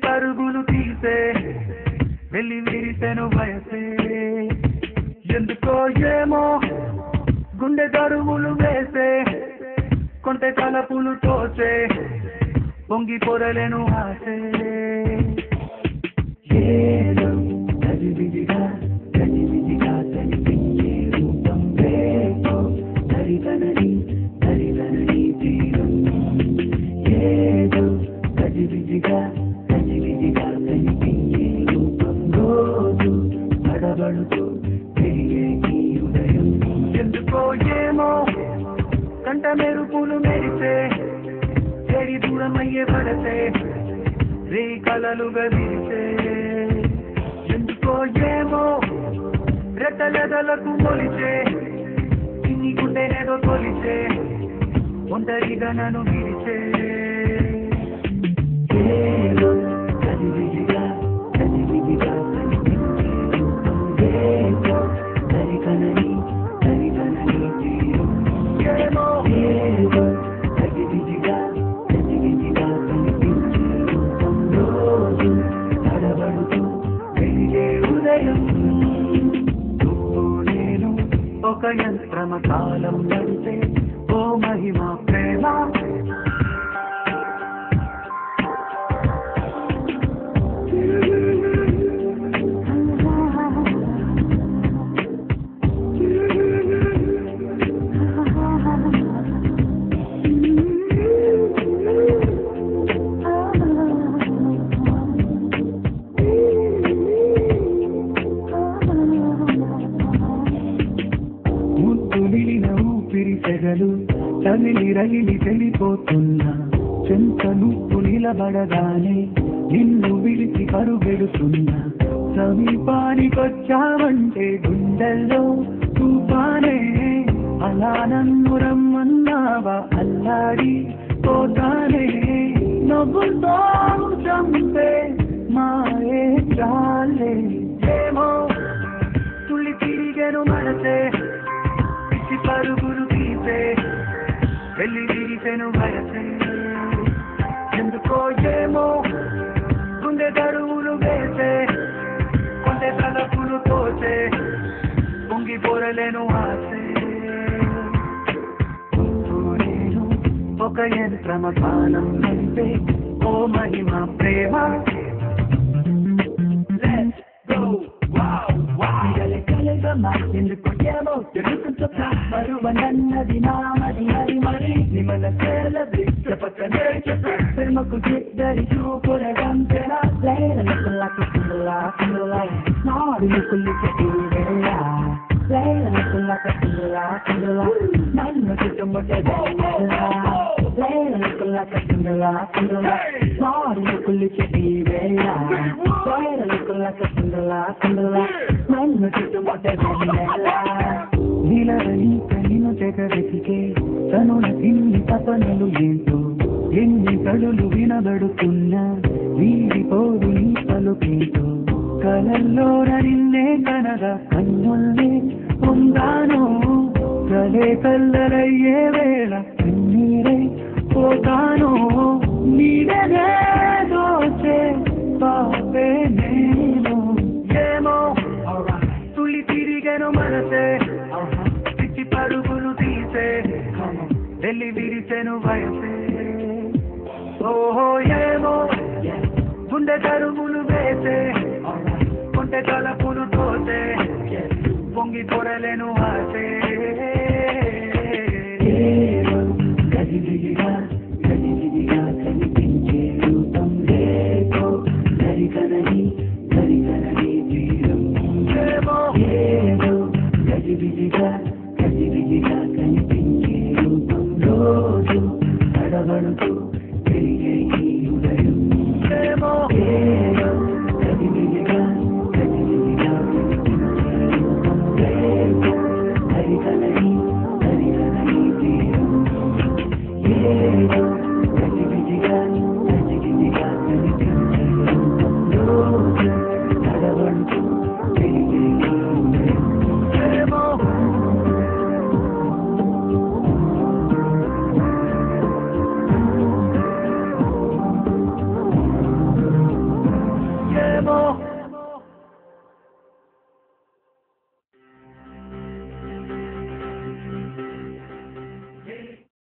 పరుగులు తీసే వెళ్ళి విరిసెను వయసే ఎందుకో ఏమో గుండె దరువులు వేసే కొంటె తలపులు తోచే పొంగి పొరలేను ఆసే ఏదో గజిబిజిగా కనిపించే రూపం రేపో దరిదనని తీరం ఏదో గజిబిజిగా కనిపించే రూపం రోజు పడబడుతూ పెరిగే ఈ ఉదయం ఎందుకో ఏమో కంట మెరుపులు మెరిసే చెడి దూరమయ్యే పడతే రే కలలుగా విరిసే ఎందుకో ఏమో రెట్టలెదలకు మొలిచే చిన్ని గుండెనేదో తొలిచే ఒంటరిగా నన్ను విరిచే ఏదో గజిబిజిగా కనిపించే రూపం రేపో దరికనని తీరం ఏమో ఏదో గజిబిజిగా కనిపించే రూపం రోజు తడబడుతూ పెరిగే ఉదయం నేను ఒక యంత్రమ కాలం నడిపే ఓ మహిమ ప్రేమ తెగలు తగిలి రగిలి తెలిపోతున్నా చెంత నువ్వు నిలబడగానే నిన్ను విడిచి పరుగెడుతున్నా సమీపానికొచ్చావంటే గుండెల్లో తుఫానే అలా నన్ను రమ్మన్నావా అల్లాడి పోతానే నవ్వుతో చంపే మాయే చాలే ఏమో తుళ్ళి తిరిగెను మనసే పరుగులు తీసే వెళ్ళి విరిసెను వయసే ఎందుకో ఏమో గుండె దరువులు వేసే కొండె తలపులు తోచే పొంగి పొరలేను ఆసే నేను ఒక యంత్రమ కాలం నడిపే ఓ మహిమ ప్రేమ ఎందుకు ఏమో తెలుసు మరువనన్నది నామది మరి మరి నిమల సేలది చెప్పకనే ప్రేమకు చిద్దరి చూపుల గంపెన లేరనుకుల్లకు కుందులా నాడుకుల్లికి తీరేలా లేరనుకుల్లకు కుందులా నన్ను చుట్టుముట్టే లేరనుకుల్లకు కుందులా నాడుకుల్లికి తీరేలా లేరనుకుల్లకు కుందులా నన్ను చుట్టుముట్టే నీలని కనిను తెగవెతికే తనుల తిన్ని తపనలు ఏంటో ఎన్ని కడులు వినబడుతున్నా వీడిపోదు నీ పలుకేంటో కలల్లో నిన్నే కనగా కన్నుల్ని పొందాను కలే కల్లరయ్యే వేళ కన్నీరై పోతాను నీడనే దోచే పాపే నేను ఏమో తుళ్ళి తిరిగెను మనసే పిచ్చి పరుగులు తీసే వెళ్ళి విరిసెను వయసే ఓహో ఏమో గుండె తరుగులు వేసే కొంటె తలపులు తోచే పొంగి పొరలేను ఆసే గజిబిజిగా కనిపించే రూపం రేపో దరికనని తీరం ఏదో గజిబిజిగా